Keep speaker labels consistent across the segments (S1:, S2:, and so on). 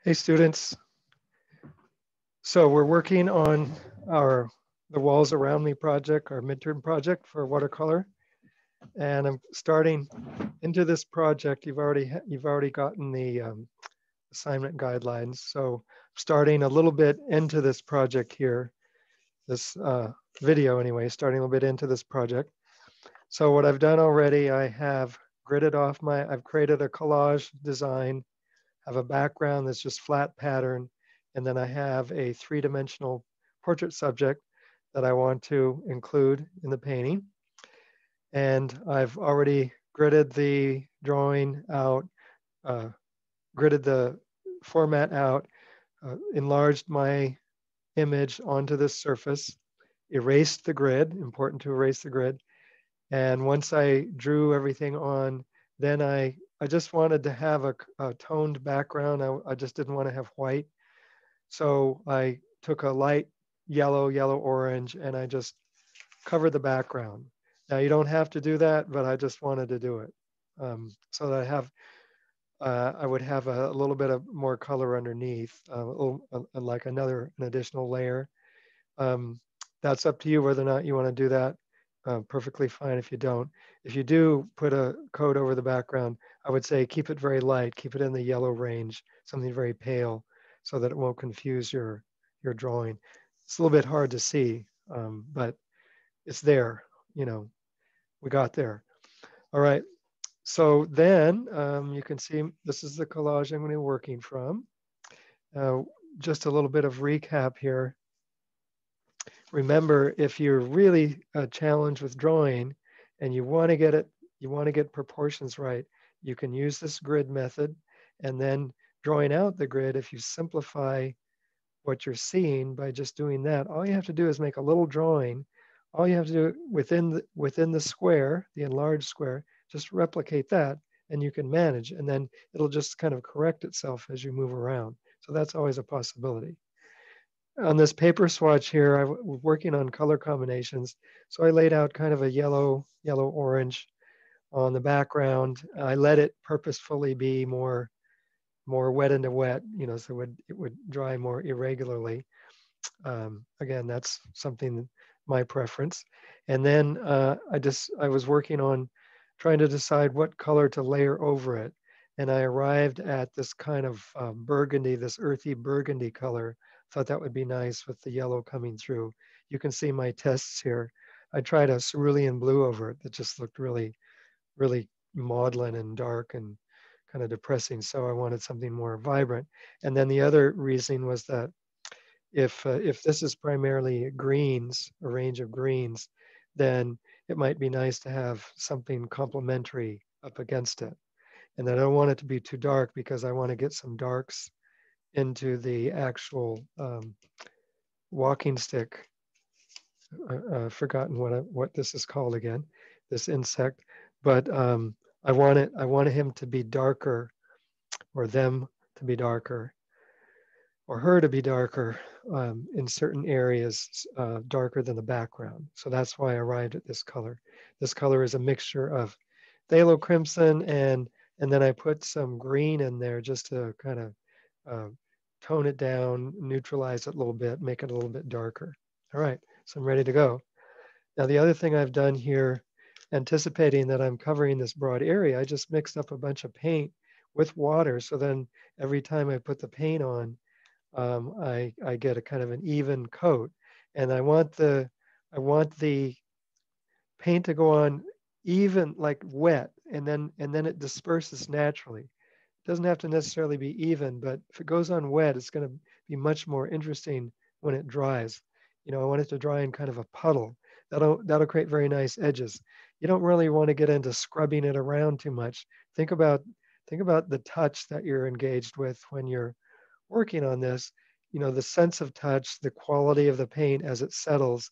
S1: Hey students, so we're working on the Walls Around Me project, our midterm project for watercolor, and I'm starting into this project. You've already gotten the assignment guidelines, so starting a little bit into this project here, this video anyway, starting a little bit into this project. So what I've done already, I've created a collage design, have a background that's just flat pattern, and then I have a three-dimensional portrait subject that I want to include in the painting. And I've already gridded the drawing out, uh, gridded the format out, enlarged my image onto this surface, erased the grid, important to erase the grid. And once I drew everything on, then I just wanted to have a toned background. I just didn't want to have white. So I took a light yellow orange, and I just covered the background. Now you don't have to do that, but I just wanted to do it. So that I would have a little bit of more color underneath, like an additional layer. Um, that's up to you whether or not you want to do that. Perfectly fine if you don't. If you do put a coat over the background, I would say keep it very light, keep it in the yellow range, something very pale, so that it won't confuse your drawing. It's a little bit hard to see, but it's there. You know, we got there. All right. So then you can see this is the collage I'm going to be working from. Uh, just a little bit of recap here. Remember, if you're really challenged with drawing and you want to get proportions right, you can use this grid method. And then drawing out the grid, if you simplify what you're seeing by just doing that, all you have to do is make a little drawing. All you have to do within the square, the enlarged square, just replicate that and you can manage. And then it'll just kind of correct itself as you move around. So that's always a possibility. On this paper swatch here, I was working on color combinations. So I laid out kind of a orange on the background. I let it purposefully be more wet into wet, so it would dry more irregularly. Again, that's something, my preference. And then I was working on trying to decide what color to layer over it. And I arrived at this kind of burgundy, this earthy burgundy color. Thought that would be nice with the yellow coming through. You can see my tests here. I tried a cerulean blue over it that just looked really maudlin and dark and kind of depressing. So I wanted something more vibrant. And then the other reason was that if this is primarily greens, a range of greens, then it might be nice to have something complementary up against it. And I don't want it to be too dark because I want to get some darks into the actual walking stick. I've forgotten what this is called again, this insect. But I wanted him to be darker, or them to be darker, or her to be darker in certain areas, darker than the background. So that's why I arrived at this color. This color is a mixture of phthalo crimson and then I put some green in there just to kind of uh, tone it down, neutralize it a little bit, make it a little bit darker. All right, so I'm ready to go. Now the other thing I've done here, anticipating that I'm covering this broad area, I just mixed up a bunch of paint with water. So then every time I put the paint on, I get a kind of an even coat, and I want the paint to go on even, like wet, and then it disperses naturally. It doesn't have to necessarily be even, but if it goes on wet, it's going to be much more interesting when it dries. I want it to dry in kind of a puddle. That'll create very nice edges. You don't really want to get into scrubbing it around too much. Think about the touch that you're engaged with when you're working on this. The sense of touch, the quality of the paint as it settles,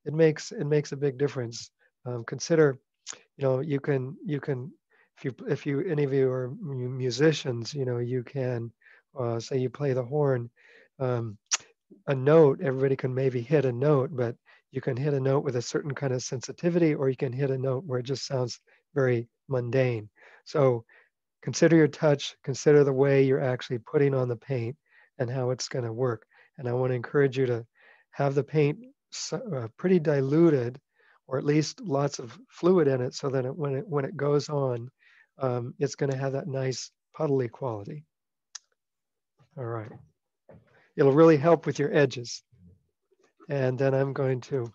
S1: it makes a big difference. Consider, you can if you any of you are musicians, you can say you play the horn. Um, a note, everybody can maybe hit a note, but you can hit a note with a certain kind of sensitivity, or you can hit a note where it just sounds very mundane. So consider your touch, consider the way you're actually putting on the paint and how it's going to work. And I want to encourage you to have the paint pretty diluted, or at least lots of fluid in it, so that when it goes on, it's going to have that nice puddly quality. All right. It'll really help with your edges. And then I'm going to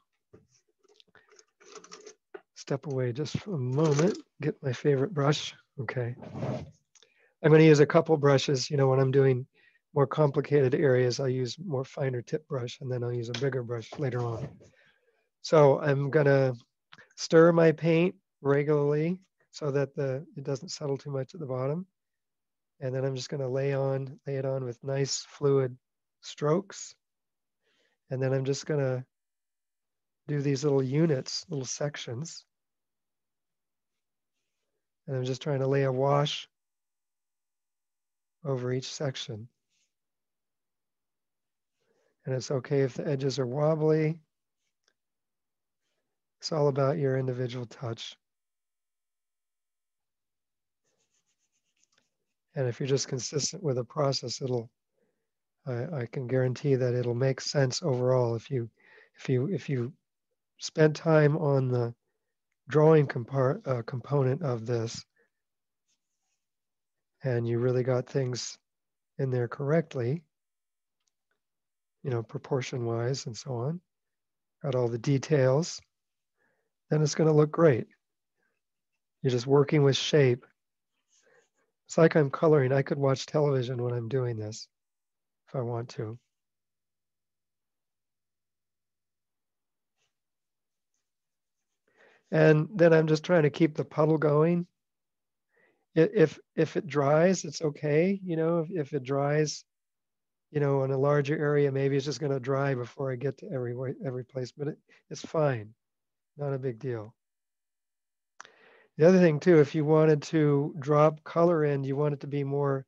S1: step away just for a moment, get my favorite brush. Okay. I'm going to use a couple brushes. You know, when I'm doing more complicated areas, I'll use more finer tip brush, and then I'll use a bigger brush later on. So I'm going to stir my paint regularly so that it doesn't settle too much at the bottom. And then I'm just going to lay it on with nice fluid strokes. And then I'm just going to do these little units, little sections. And I'm just trying to lay a wash over each section. And it's okay if the edges are wobbly. It's all about your individual touch. And if you're just consistent with the process, I can guarantee that it'll make sense overall. If you spend time on the drawing component of this, and you really got things in there correctly, you know, proportion wise and so on, got all the details, then it's going to look great. You're just working with shape. It's like I'm coloring. I could watch television when I'm doing this if I want to. And then I'm just trying to keep the puddle going. If it dries, it's okay. You know, if it dries, you know, in a larger area, maybe it's just going to dry before I get to every place, but it's fine. Not a big deal. The other thing too, if you wanted to drop color in, you want it to be more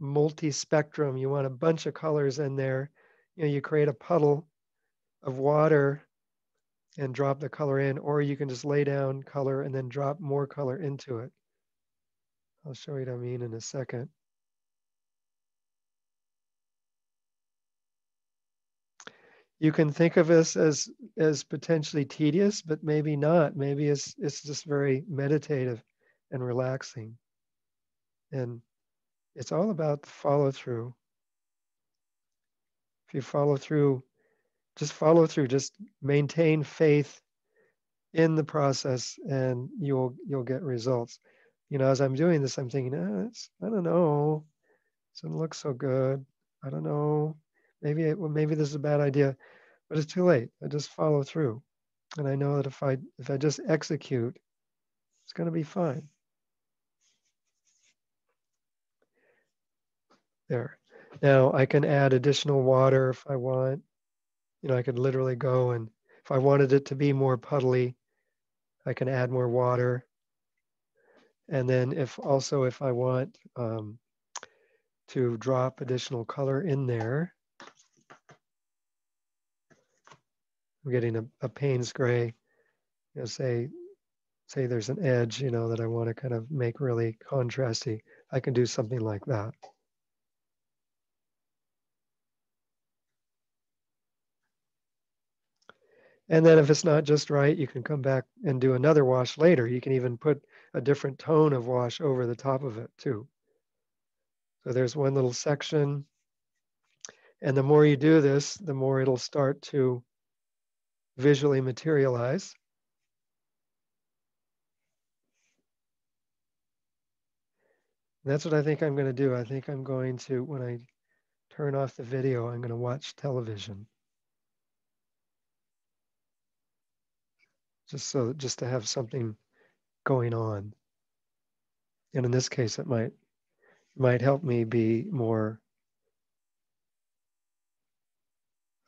S1: multi-spectrum. You want a bunch of colors in there. You know, you create a puddle of water and drop the color in, or you can just lay down color and then drop more color into it. I'll show you what I mean in a second. You can think of this as potentially tedious, but maybe not. Maybe it's just very meditative and relaxing. And it's all about the follow through. If you follow through, just maintain faith in the process, and you'll get results. You know, as I'm doing this, I'm thinking, I don't know, it doesn't look so good. I don't know, maybe this is a bad idea, but it's too late. I just follow through, and I know that if I just execute, it's going to be fine. There. Now I can add additional water if I want. You know, I could literally go, and if I wanted it to be more puddly, I can add more water. And then if I want to drop additional color in there, I'm getting a Payne's gray, you know, say there's an edge, you know, that I want to kind of make really contrasty. I can do something like that. And then if it's not just right, you can come back and do another wash later. You can even put a different tone of wash over the top of it too. So there's one little section. And the more you do this, the more it'll start to visually materialize. And that's what I think I'm going to do. I think I'm going to, when I turn off the video, I'm going to watch television. Just to have something going on. And in this case, it might help me be more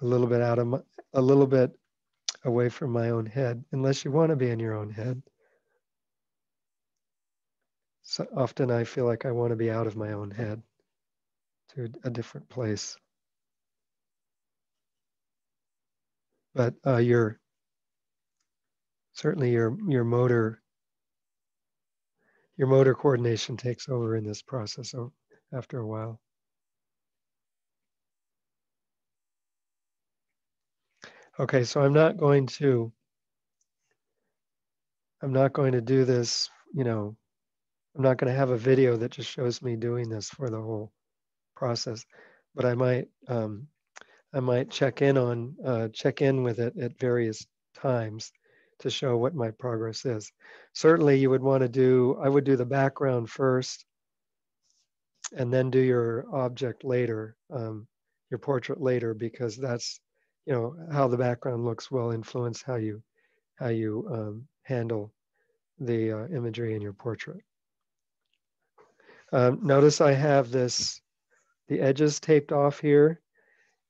S1: a little bit away from my own head, unless you want to be in your own head. So often I feel like I want to be out of my own head to a different place. But certainly your motor your motor coordination takes over in this process after a while. Okay, so I'm not going to do this, I'm not going to have a video that just shows me doing this for the whole process, but I might check in with it at various times to show what my progress is. Certainly you would want to I would do the background first and then do your object later, your portrait later, because that's, how the background looks will influence how you handle the imagery in your portrait. Notice I have the edges taped off here.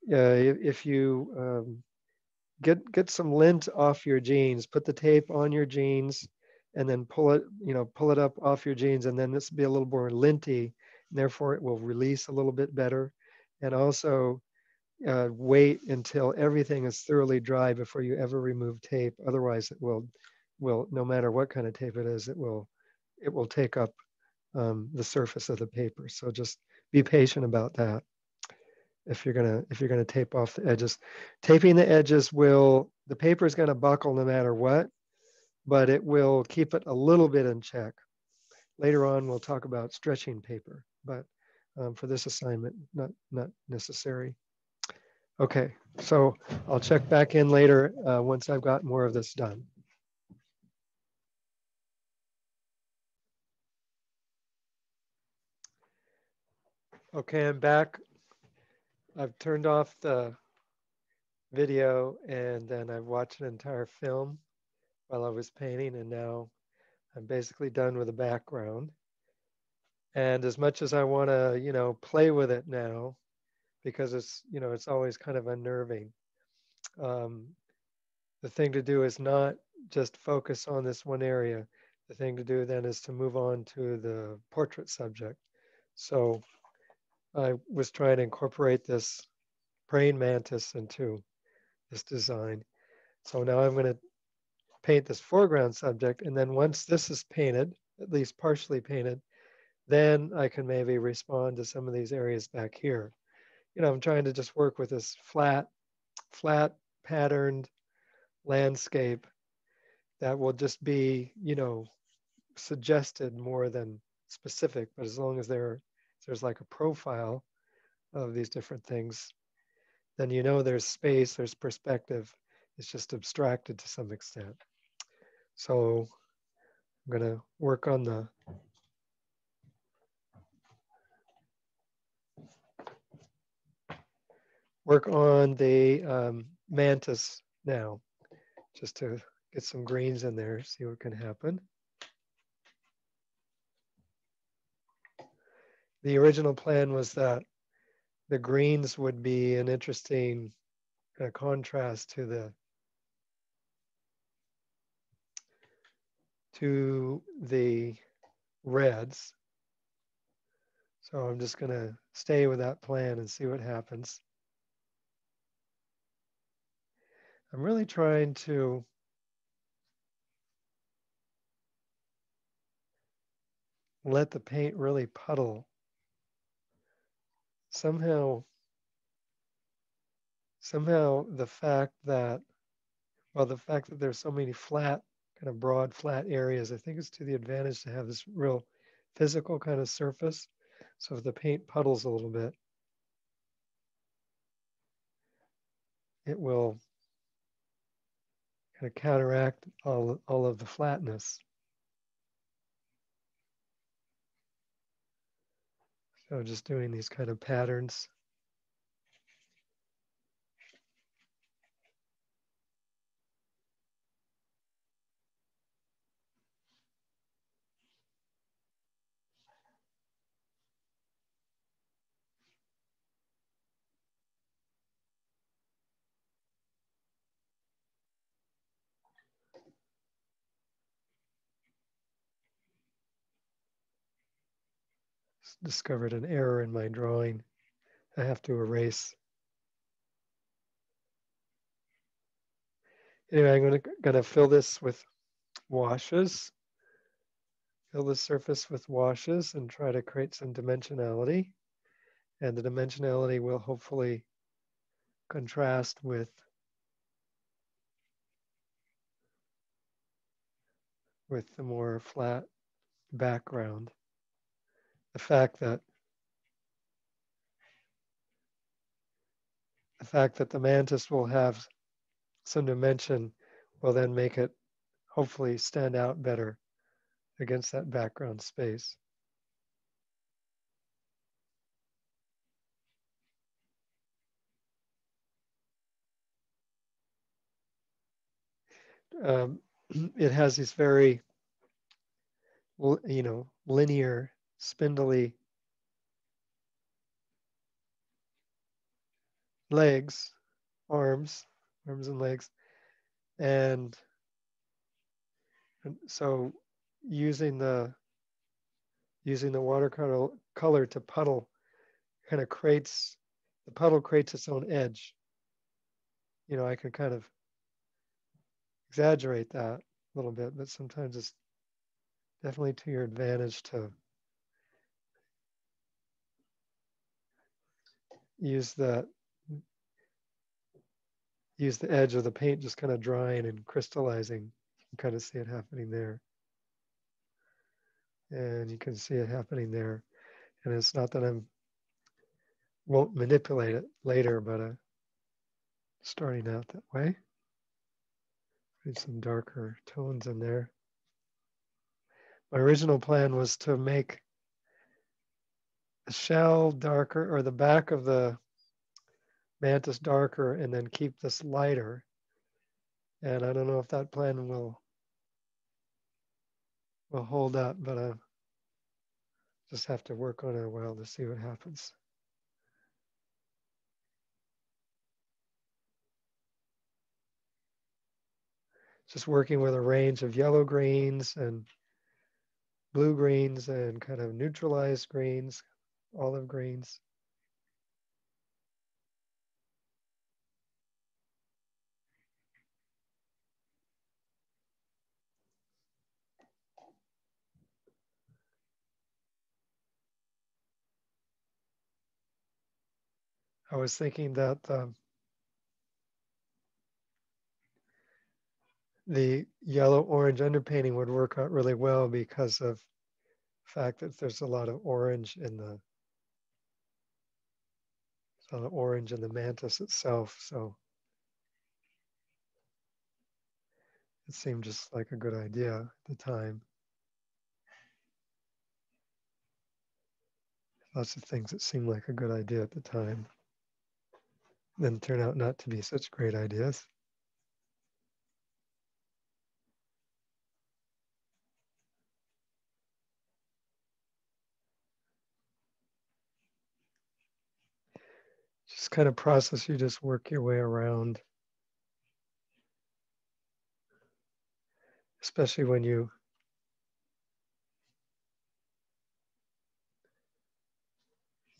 S1: If you get some lint off your jeans, put the tape on your jeans, and then pull it up off your jeans, and then this will be a little more linty, and therefore it will release a little bit better. And also wait until everything is thoroughly dry before you ever remove tape. Otherwise, it will no matter what kind of tape it is, it will take up the surface of the paper. So just be patient about that. If you're gonna tape off the edges, taping the edges the paper is gonna buckle no matter what, but it will keep it a little bit in check. Later on, we'll talk about stretching paper, but for this assignment, not necessary. Okay, so I'll check back in later once I've got more of this done. Okay, I'm back. I've turned off the video and then I've watched an entire film while I was painting, and now I'm basically done with the background. And as much as I want to, play with it now, because it's always kind of unnerving. Um, the thing to do is not just focus on this one area. The thing to do then is to move on to the portrait subject. So I was trying to incorporate this praying mantis into this design. So now I'm going to paint this foreground subject. And then once this is painted, at least partially painted, then I can maybe respond to some of these areas back here. I'm trying to just work with this flat patterned landscape that will just be, suggested more than specific. But as long as there's like a profile of these different things, then there's space, there's perspective. It's just abstracted to some extent. So I'm going to work on the mantis now, just to get some greens in there, see what can happen. The original plan was that the greens would be an interesting contrast to the reds. So I'm just going to stay with that plan and see what happens. I'm really trying to let the paint really puddle. Somehow the fact that there's so many flat, kind of broad flat areas, I think it's to the advantage to have this real physical kind of surface. So if the paint puddles a little bit, it will kind of counteract all of the flatness. So just doing these kind of patterns. Discovered an error in my drawing. I have to erase. Anyway, I'm gonna fill this with washes. Fill the surface with washes and try to create some dimensionality. And the dimensionality will hopefully contrast with the more flat background. The fact that the mantis will have some dimension will then make it hopefully stand out better against that background space. Um, it has these very, linear, spindly legs, arms and legs, and so using the watercolor to puddle kind of creates the puddle creates its own edge. I could kind of exaggerate that a little bit, but sometimes it's definitely to your advantage to use the edge of the paint just kind of drying and crystallizing. You can kind of see it happening there. And you can see it happening there. And it's not that I won't manipulate it later, but starting out that way. Put some darker tones in there. My original plan was to make the shell darker, or the back of the mantis darker, and then keep this lighter. And I don't know if that plan will hold up, but I just have to work on it a while to see what happens. Just working with a range of yellow greens and blue greens and kind of neutralized greens, olive greens. I was thinking that the yellow-orange underpainting would work out really well because of the fact that there's a lot of orange in the mantis itself. So it seemed just like a good idea at the time. Lots of things that seemed like a good idea at the time then turn out not to be such great ideas. Just kind of process, you just work your way around, especially when you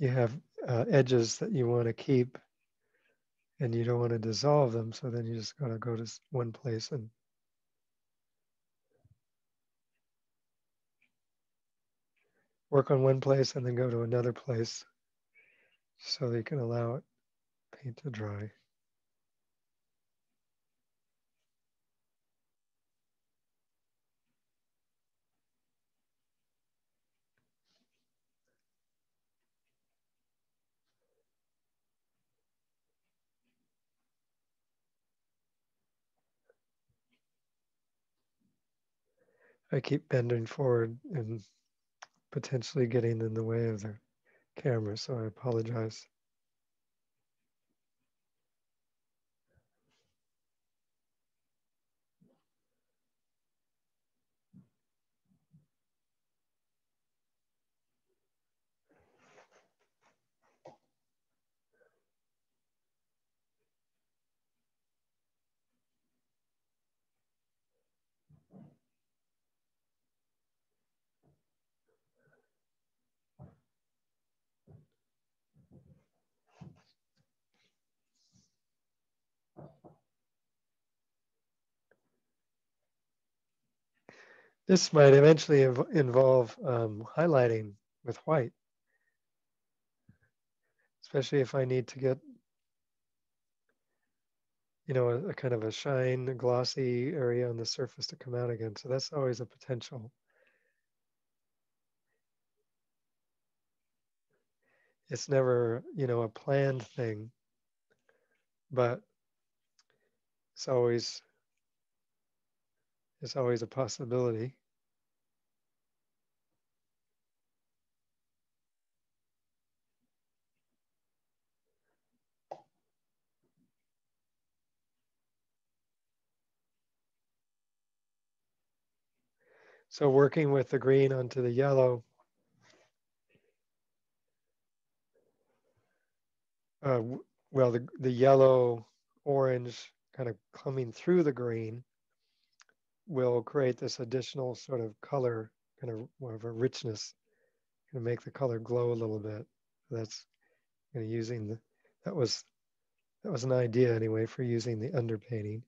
S1: have edges that you want to keep and you don't want to dissolve them. So then you just got to go to one place and work on one place and then go to another place so that you can allow it paint to dry. I keep bending forward and potentially getting in the way of the camera, so I apologize. This might eventually involve highlighting with white, especially if I need to get, a kind of a shine, a glossy area on the surface to come out again. So that's always a potential. It's never, a planned thing, but it's always a possibility. So working with the green onto the yellow, well, the yellow orange kind of coming through the green will create this additional sort of color, kind of more of a richness, going to make the color glow a little bit. That's using that was an idea anyway for using the underpainting.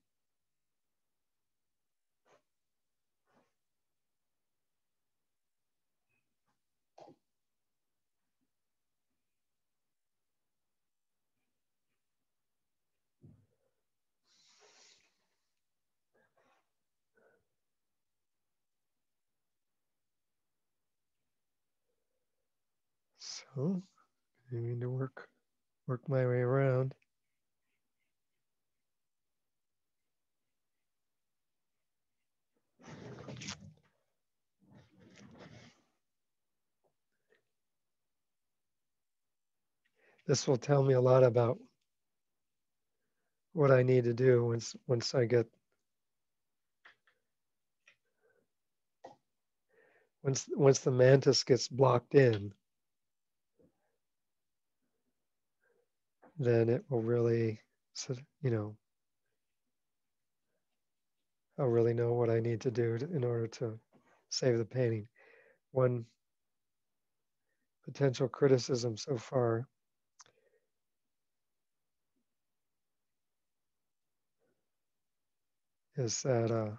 S1: So I need to work my way around. This will tell me a lot about what I need to do once I get once the mantis gets blocked in, then it will really, I'll really know what I need to do in order to save the painting. One potential criticism so far is that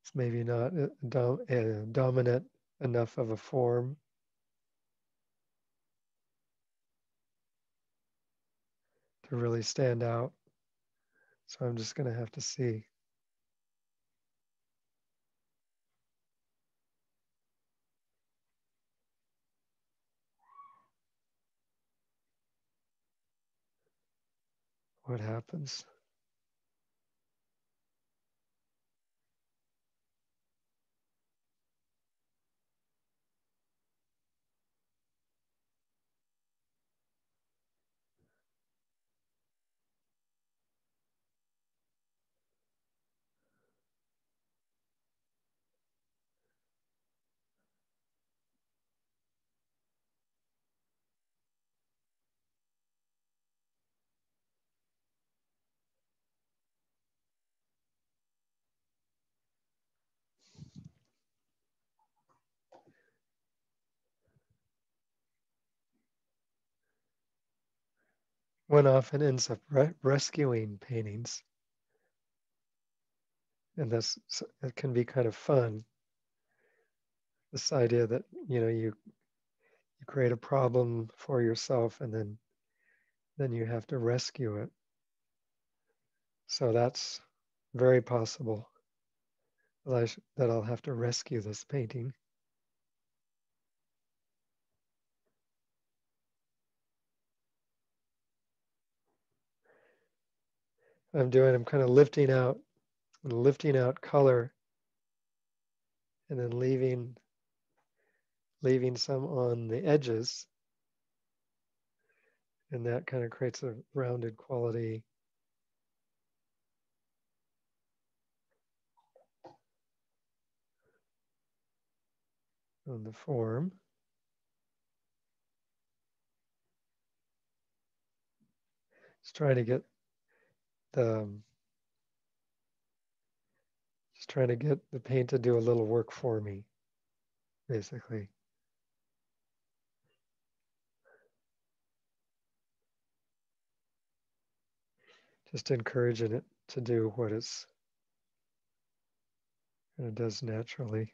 S1: it's maybe not a dominant enough of a form to really stand out. So I'm just going to have to see. What happens. One often ends up rescuing paintings, and it can be kind of fun. This idea that you create a problem for yourself, and then you have to rescue it. So that's very possible that I'll have to rescue this painting. I'm kind of lifting out color and then leaving some on the edges, and that kind of creates a rounded quality on the form. Just trying to get the paint to do a little work for me, basically. Just encouraging it to do what it's And it does naturally.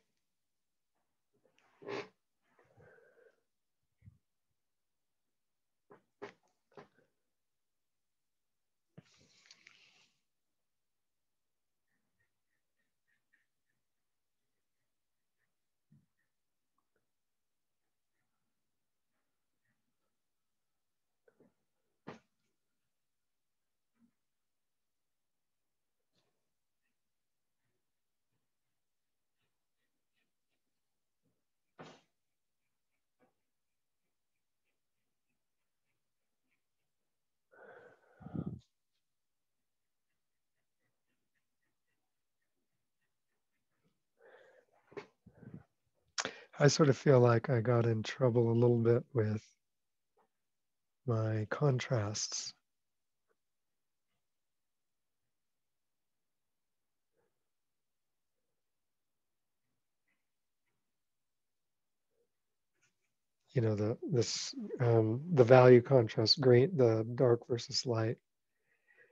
S1: I sort of feel like I got in trouble a little bit with my contrasts. You know, the value contrast, green, the dark versus light.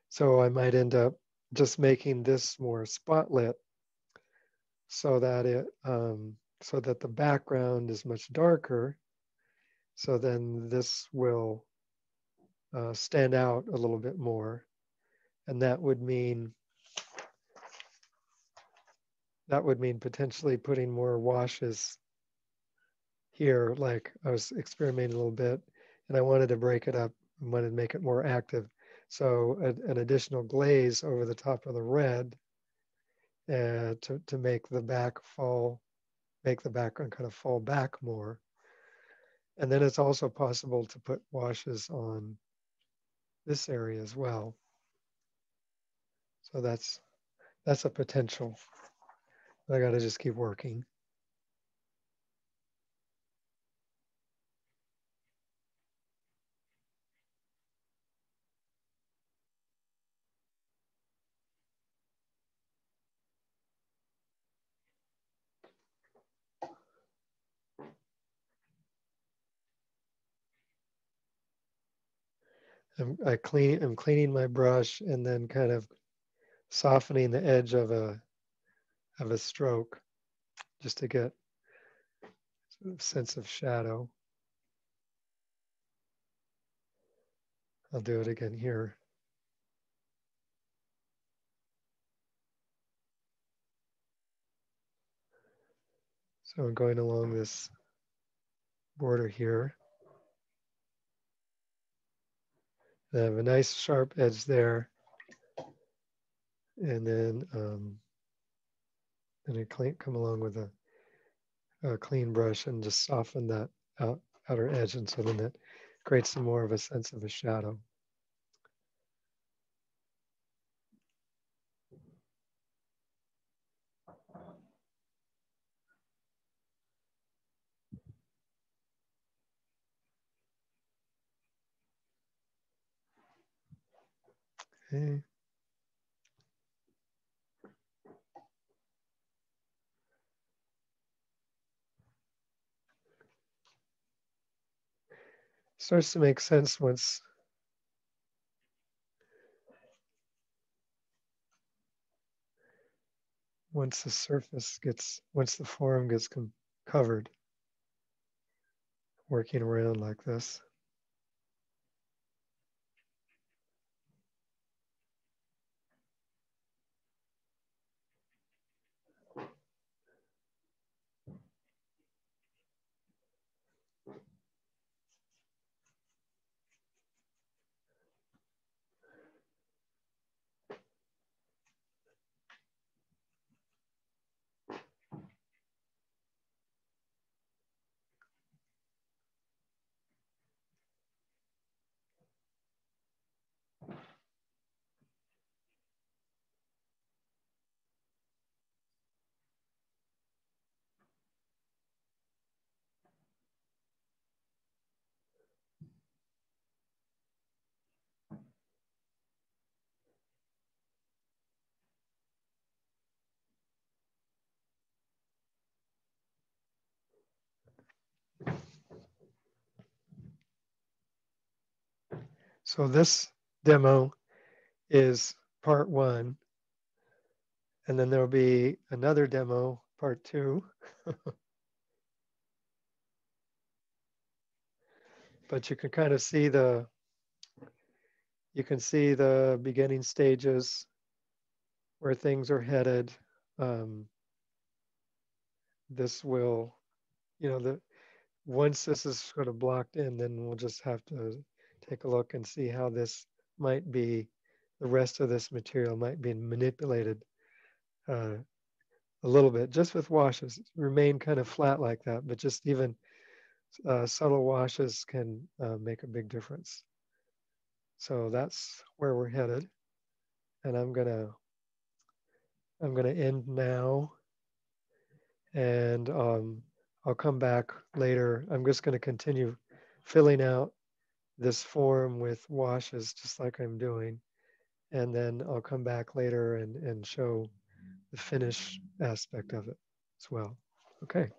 S1: So I might end up just making this more spotlit so that so that the background is much darker. So then this will stand out a little bit more, and that would mean potentially putting more washes here. Like I was experimenting a little bit, and I wanted to break it up. I wanted to make it more active. So an additional glaze over the top of the red to make the make the background kind of fall back more. And then it's also possible to put washes on this area as well. So that's a potential. I got to just keep working. I'm cleaning my brush and then kind of softening the edge of a stroke just to get a sense of shadow. I'll do it again here. So I'm going along this border here. I have a nice sharp edge there. And then I come along with a clean brush and just soften that outer edge. And so then that creates some more of a sense of a shadow. Okay. Starts to make sense once the form gets covered, working around like this. So this demo is part one. And then there'll be another demo, part 2. But you can kind of see you can see the beginning stages where things are headed. Um, this will, the once this is sort of blocked in, then we'll just have to take a look and see how this might be, the rest of this material might be manipulated uh, a little bit, just with washes. Remain kind of flat like that, but just even subtle washes can make a big difference. So that's where we're headed. And I'm gonna end now, and I'll come back later. I'm just gonna continue filling out this form with washes just like I'm doing. And then I'll come back later and show the finish aspect of it as well. Okay.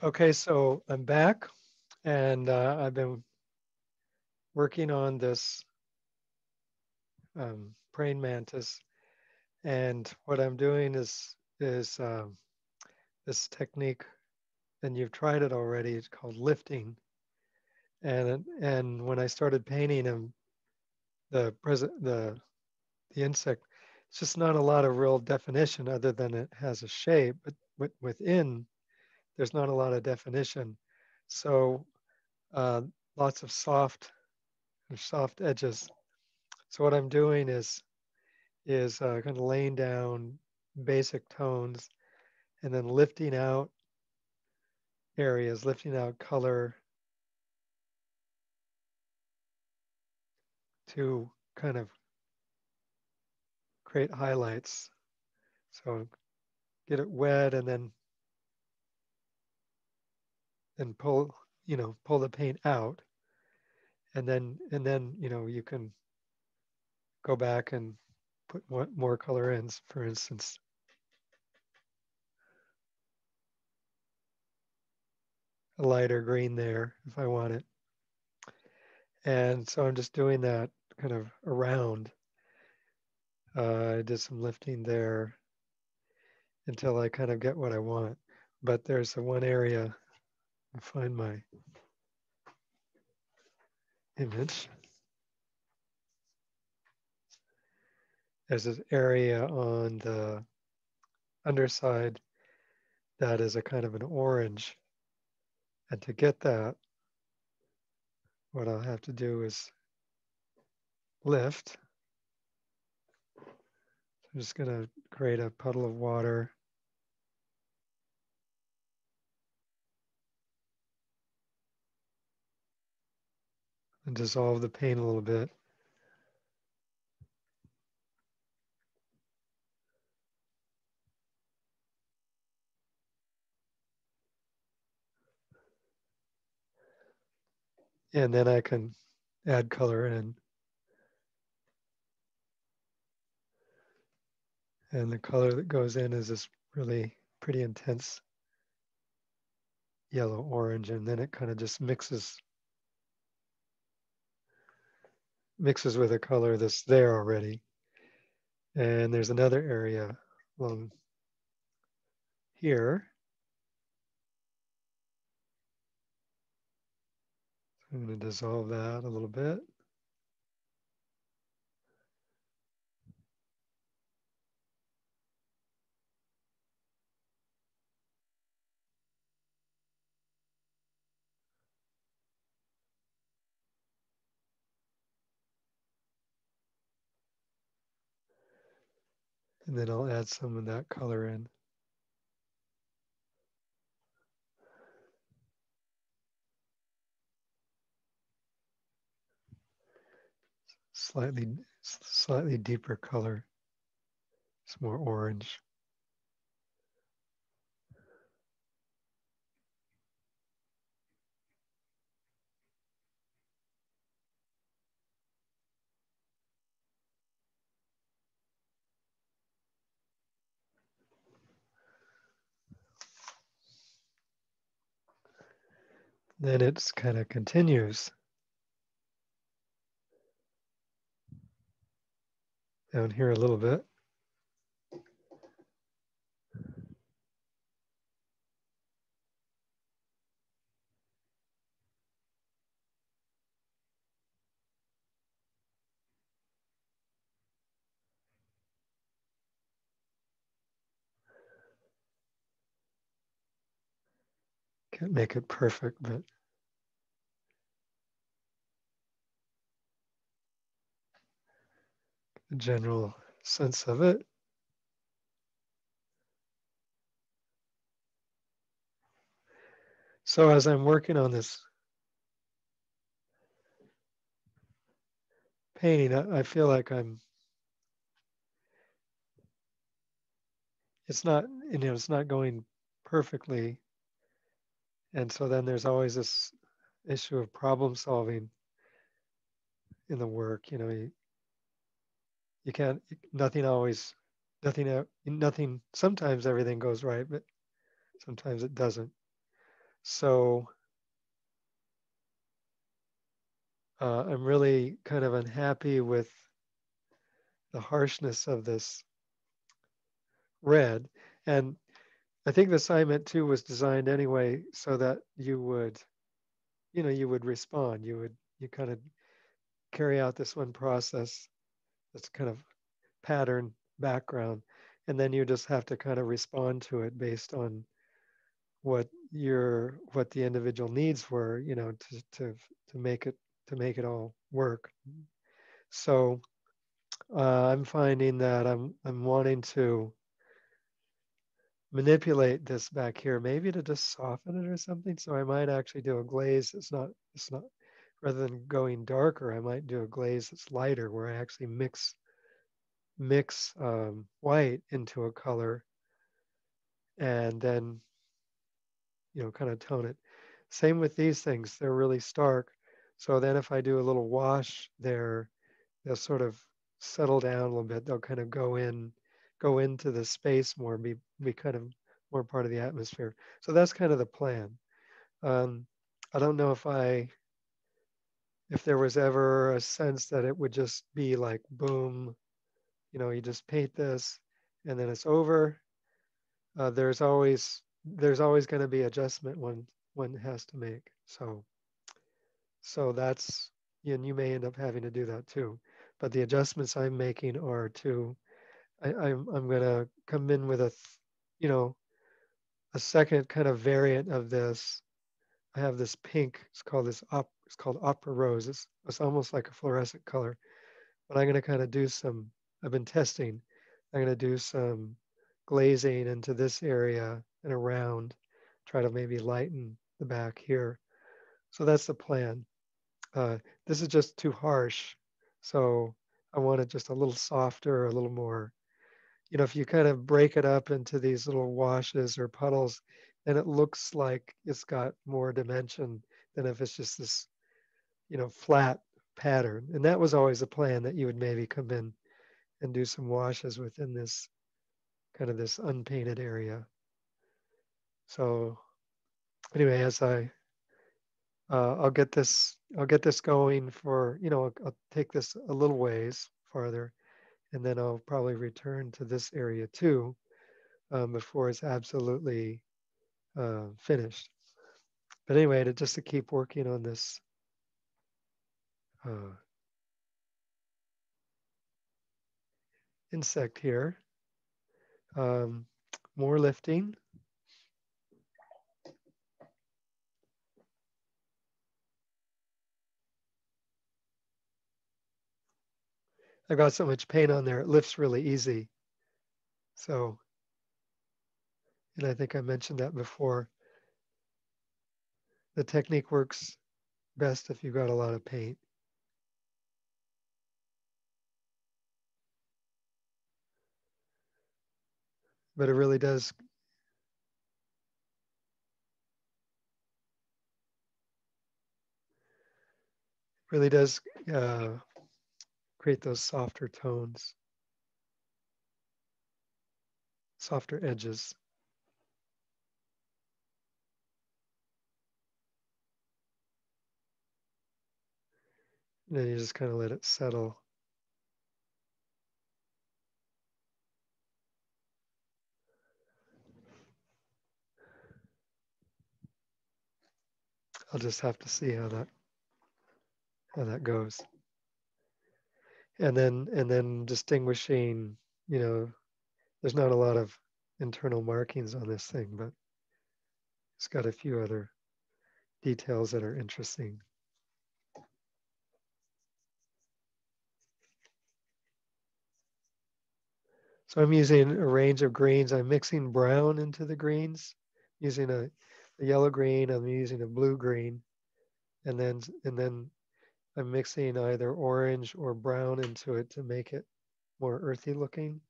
S1: Okay, so I'm back, and I've been working on this praying mantis. And what I'm doing is this technique, and you've tried it already. It's called lifting. And when I started painting him, the present the insect, it's just not a lot of real definition other than it has a shape, but within there's not a lot of definition. So uh, lots of soft edges. So what I'm doing is kind of laying down basic tones and then lifting out areas, lifting out color to kind of create highlights. So get it wet and then pull the paint out, and then you can go back and put more color in. For instance, a lighter green there if I want it. And so I'm just doing that kind of around. I did some lifting there until I kind of get what I want. But there's the one area, I find my image. There's this area on the underside that is a kind of an orange. And to get that, what I'll have to do is lift. I'm just going to create a puddle of water. And dissolve the paint a little bit. And then I can add color in. And the color that goes in is this really pretty intense yellow orange. And then it kind of just mixes with a color that's there already. And there's another area along here. I'm going to dissolve that a little bit. And then I'll add some of that color in. Slightly deeper color. It's more orange. Then it's kind of continues down here a little bit. Can't make it perfect, but the general sense of it. So as I'm working on this painting, I feel like it's not, it's not going perfectly. And so then there's always this issue of problem solving in the work. You can't, nothing always, nothing, sometimes everything goes right, but sometimes it doesn't. So I'm really kind of unhappy with the harshness of this red. And I think the assignment too was designed anyway so that you would respond. You kind of carry out this one process, this kind of pattern background, and then you just have to kind of respond to it based on what the individual needs were, to make it all work. So I'm finding that I'm wanting to manipulate this back here, maybe to just soften it or something. So I might actually do a glaze. It's not rather than going darker, I might do a glaze that's lighter where I actually mix white into a color and then kind of tone it. Same with these things, they're really stark. So then if I do a little wash there, they'll sort of settle down a little bit. They'll kind of go into the space more, be kind of more part of the atmosphere. So that's kind of the plan. Um, I don't know if there was ever a sense that it would just be like boom, you just paint this and then it's over. There's always going to be adjustment one has to make. So that's, and you may end up having to do that too. But the adjustments I'm making are I'm going to come in with you know, a second kind of variant of this. I have this pink. It's called opera rose. It's almost like a fluorescent color. But I'm going to kind of do some. I've been testing. I'm going to do some glazing into this area and around. Try to maybe lighten the back here. So that's the plan. This is just too harsh. So I want it just a little softer, a little more, if you kind of break it up into these little washes or puddles, then it looks like it's got more dimension than if it's just this, flat pattern. And that was always the plan, that you would maybe come in and do some washes within this kind of this unpainted area. So anyway, I'll get this going for, I'll take this a little ways farther, and then I'll probably return to this area too, before it's absolutely finished. But anyway, just to keep working on this uh, insect here. Um, More lifting. I've got so much paint on there, it lifts really easy. So, and I think I mentioned that before. The technique works best if you've got a lot of paint. But it really does create those softer tones, softer edges. And then you just kind of let it settle. I'll just have to see how that goes. And then distinguishing, you know, there's not a lot of internal markings on this thing, but it's got a few other details that are interesting. So I'm using a range of greens. I'm mixing brown into the greens, using a yellow green. I'm using a blue green, and then I'm mixing either orange or brown into it to make it more earthy looking.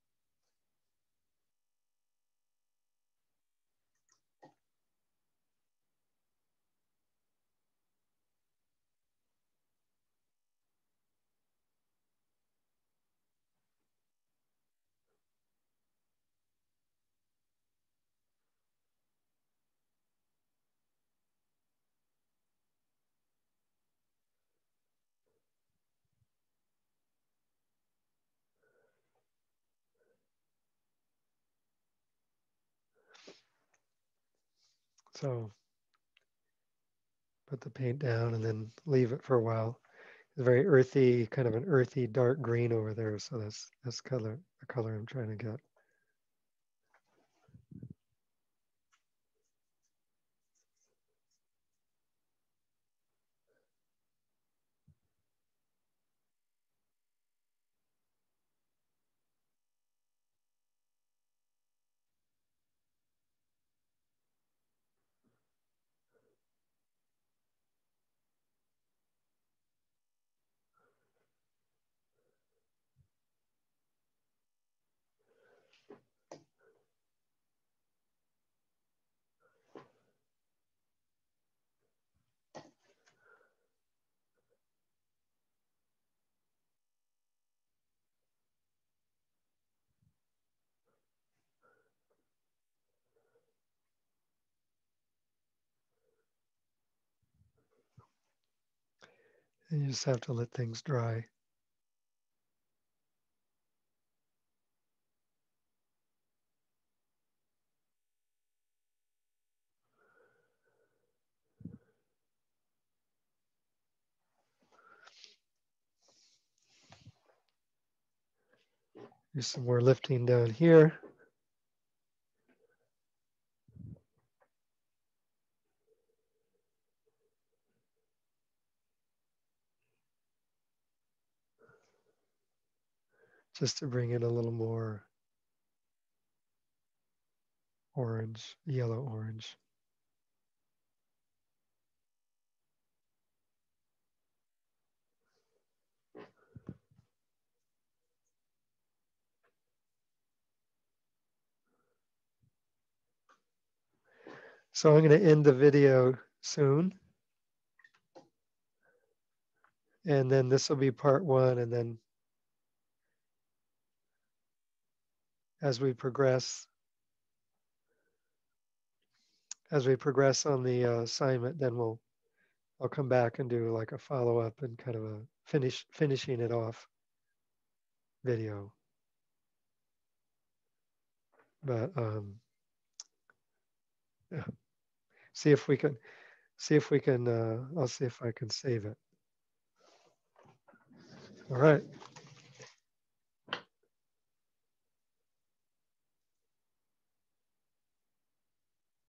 S1: So put the paint down and then leave it for a while. It's very earthy, kind of an earthy dark green over there. So that's the color I'm trying to get. And you just have to let things dry. Do some more lifting down here. Just to bring in a little more orange, yellow orange. So I'm going to end the video soon. And then this will be part one. And then as we progress on the assignment, then I'll come back and do like a follow-up and kind of a finishing it off video. But yeah. see if we can I'll see if I can save it. All right.